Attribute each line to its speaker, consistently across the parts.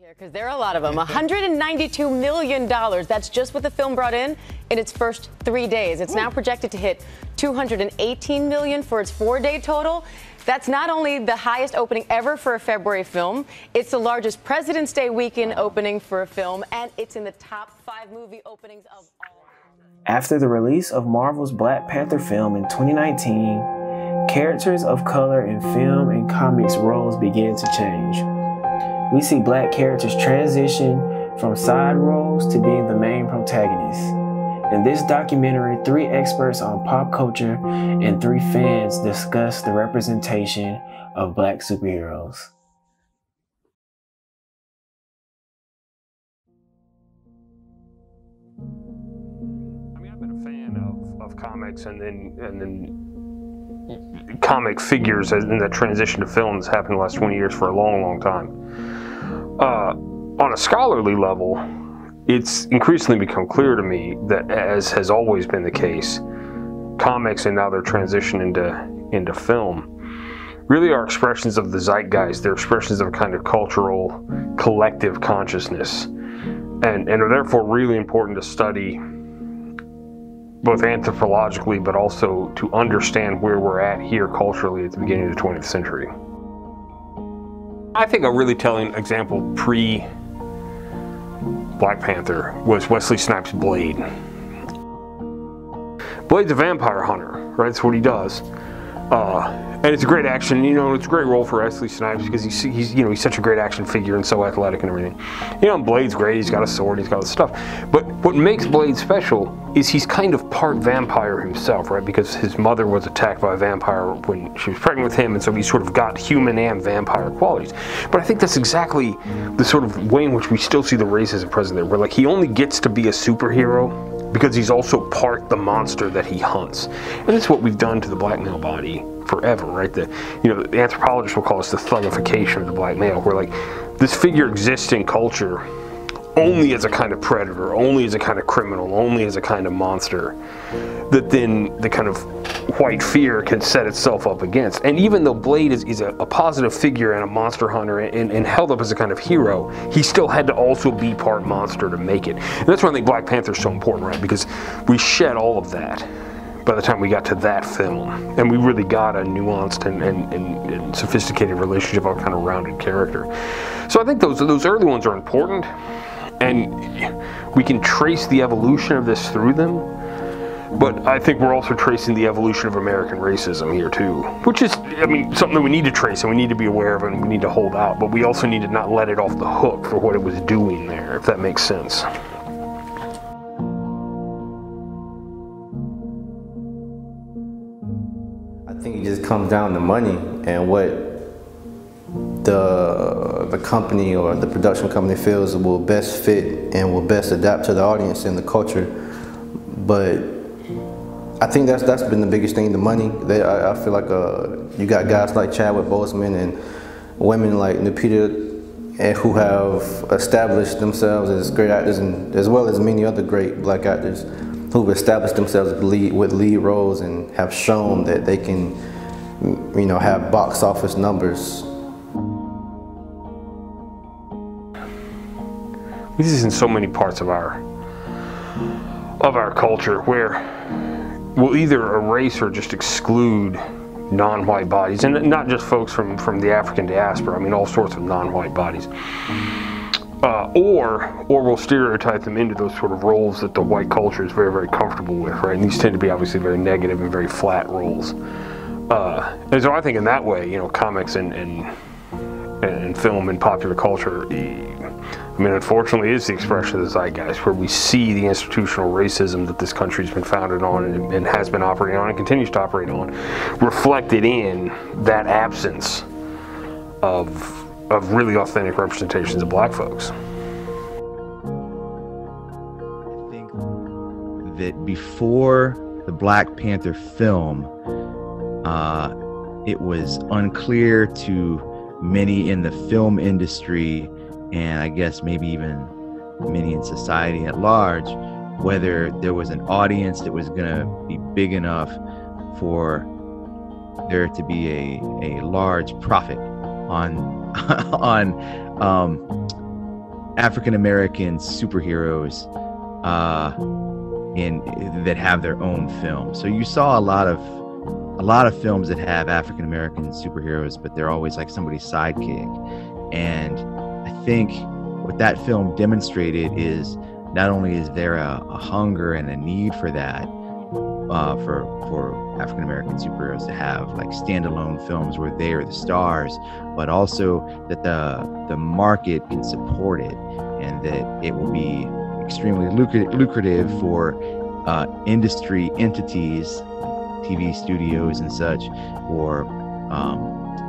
Speaker 1: Because there are a lot of them. $192 million. That's just what the film brought in its first 3 days. It's now projected to hit $218 million for its 4-day total. That's not only the highest opening ever for a February film, it's the largest President's Day weekend opening for a film, and it's in the top 5 movie openings of all time.
Speaker 2: After the release of Marvel's Black Panther film in 2019, characters of color in film and comics roles began to change. We see black characters transition from side roles to being the main protagonists. In this documentary, 3 experts on pop culture and 3 fans discuss the representation of black superheroes.
Speaker 3: I mean, I've been a fan of comics and then comic figures in the transition to films happened in the last 20 years for a long, long time. On a scholarly level, it's increasingly become clear to me that, as has always been the case, comics and now their transition into film really are expressions of the zeitgeist. They're expressions of a kind of cultural collective consciousness, and are therefore really important to study both anthropologically, but also to understand where we're at here culturally at the beginning of the 20th century. I think a really telling example pre-Black Panther was Wesley Snipes' Blade. Blade's a vampire hunter, right? That's what he does. And it's a great action, it's a great role for Wesley Snipes because he's such a great action figure and so athletic and everything. Blade's great, he's got a sword, he's got all this stuff. But what makes Blade special is he's kind of part vampire himself, right? Because his mother was attacked by a vampire when she was pregnant with him, and so he's sort of got human and vampire qualities. But I think that's exactly the sort of way in which we still see the racism present there, where he only gets to be a superhero because he's also part the monster that he hunts. And that's what we've done to the black male body forever, right? The anthropologists will call this the thugification of the black male, where this figure exists in culture only as a kind of predator, only as a kind of criminal, only as a kind of monster that then the kind of white fear can set itself up against. And even though Blade is a positive figure and a monster hunter and held up as a kind of hero, he still had to also be part monster to make it. And that's why I think Black Panther is so important, right? Because we shed all of that by the time we got to that film, and we really got a nuanced and sophisticated relationship of kind of rounded character. So I think those early ones are important, and we can trace the evolution of this through them. But I think we're also tracing the evolution of American racism here too, which is, something that we need to trace and we need to be aware of and we need to hold out, but we also need to not let it off the hook for what it was doing there, if that makes sense.
Speaker 4: I think it just comes down to money and what the company or the production company feels will best fit and will best adapt to the audience and the culture. But I think that's been the biggest thing, the money. I feel like you got guys like Chadwick Boseman and women like Lupita who have established themselves as great actors, and as well as many other great black actors who've established themselves with lead roles and have shown that they can, have box office numbers.
Speaker 3: This is in so many parts of our culture where we'll either erase or just exclude non-white bodies, and not just folks from the African diaspora, all sorts of non-white bodies. Or we'll stereotype them into those sort of roles that the white culture is very, very comfortable with, right? And these tend to be obviously very negative and very flat roles. And so I think in that way, comics and film and popular culture, unfortunately is the expression of the zeitgeist, where we see the institutional racism that this country's been founded on and has been operating on and continues to operate on, reflected in that absence of really authentic representations of black folks.
Speaker 5: I think that before the Black Panther film, it was unclear to many in the film industry, and I guess maybe even many in society at large, whether there was an audience that was going to be big enough for there to be a large profit on African American superheroes that have their own film. So you saw a lot of films that have African American superheroes, but they're always like somebody's sidekick. And I think what that film demonstrated is not only is there a hunger and a need for that, for African American superheroes to have like standalone films where they are the stars, but also that the market can support it, and that it will be extremely lucrative for industry entities, TV studios and such, or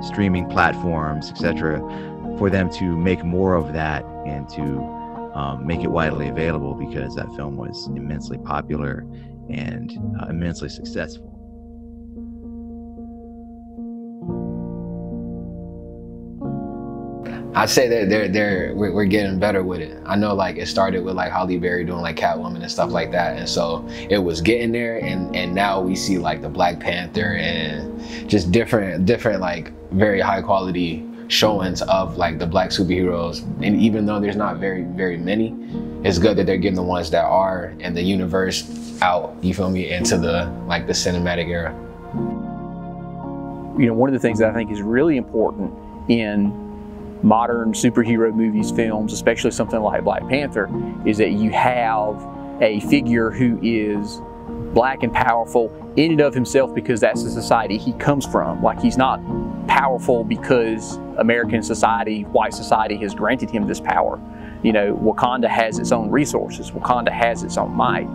Speaker 5: streaming platforms, etc., for them to make more of that and to make it widely available, because that film was immensely popular and immensely successful.
Speaker 6: I'd say that we're getting better with it. I know, like, it started with like Halle Berry doing like Catwoman and stuff like that, and so it was getting there, and now we see like the Black Panther and just different like very high quality showings of like the Black superheroes. And even though there's not very many, it's good that they're getting the ones that are in the universe out, you feel me, into the like the cinematic era.
Speaker 7: You know, one of the things that I think is really important in modern superhero movies, films, especially something like Black Panther, is that you have a figure who is Black and powerful in and of himself, because that's the society he comes from. Like, he's not powerful because American society, white society, has granted him this power. You know, Wakanda has its own resources. Wakanda has its own might,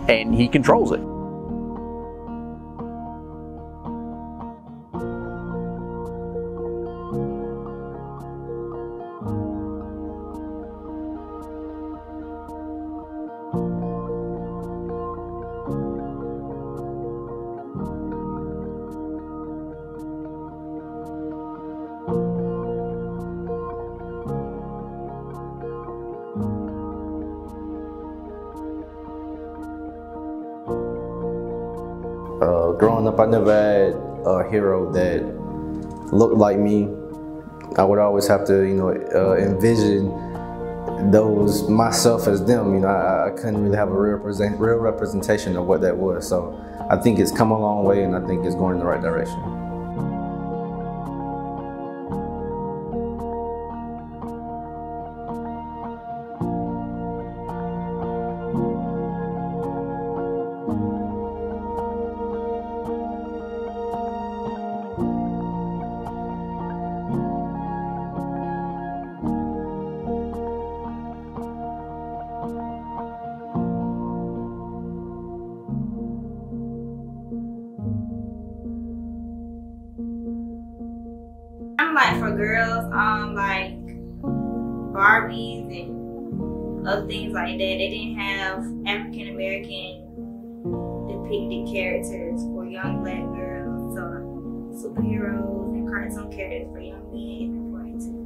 Speaker 7: and he controls it.
Speaker 4: Growing up, I never had a hero that looked like me. I would always have to, you know, envision myself as them. You know, I couldn't really have a real representation of what that was. So I think it's come a long way, and I think it's going in the right direction.
Speaker 8: Like for girls, like Barbies and other things like that, they didn't have African American depicted characters for young Black girls. So superheroes and cartoon characters for young men is important too.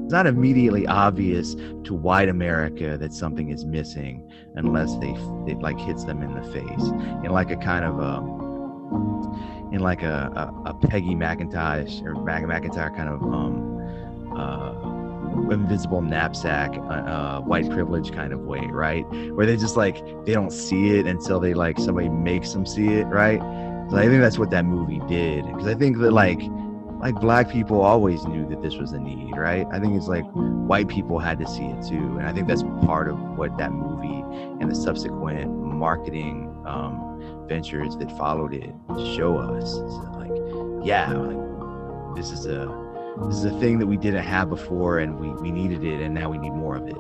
Speaker 5: It's not immediately obvious to white America that something is missing unless it like hits them in the face in like a kind of in like a Peggy McIntyre or McIntyre kind of invisible knapsack, white privilege kind of way, right? Where they just like, they don't see it until they like somebody makes them see it, right? So I think that's what that movie did, because I think that like Black people always knew that this was a need, right? I think it's like white people had to see it too, and I think that's part of what that movie and the subsequent marketing ventures that followed it show us. So like, yeah, like this is a thing that we didn't have before, and we needed it, and now we need more of it.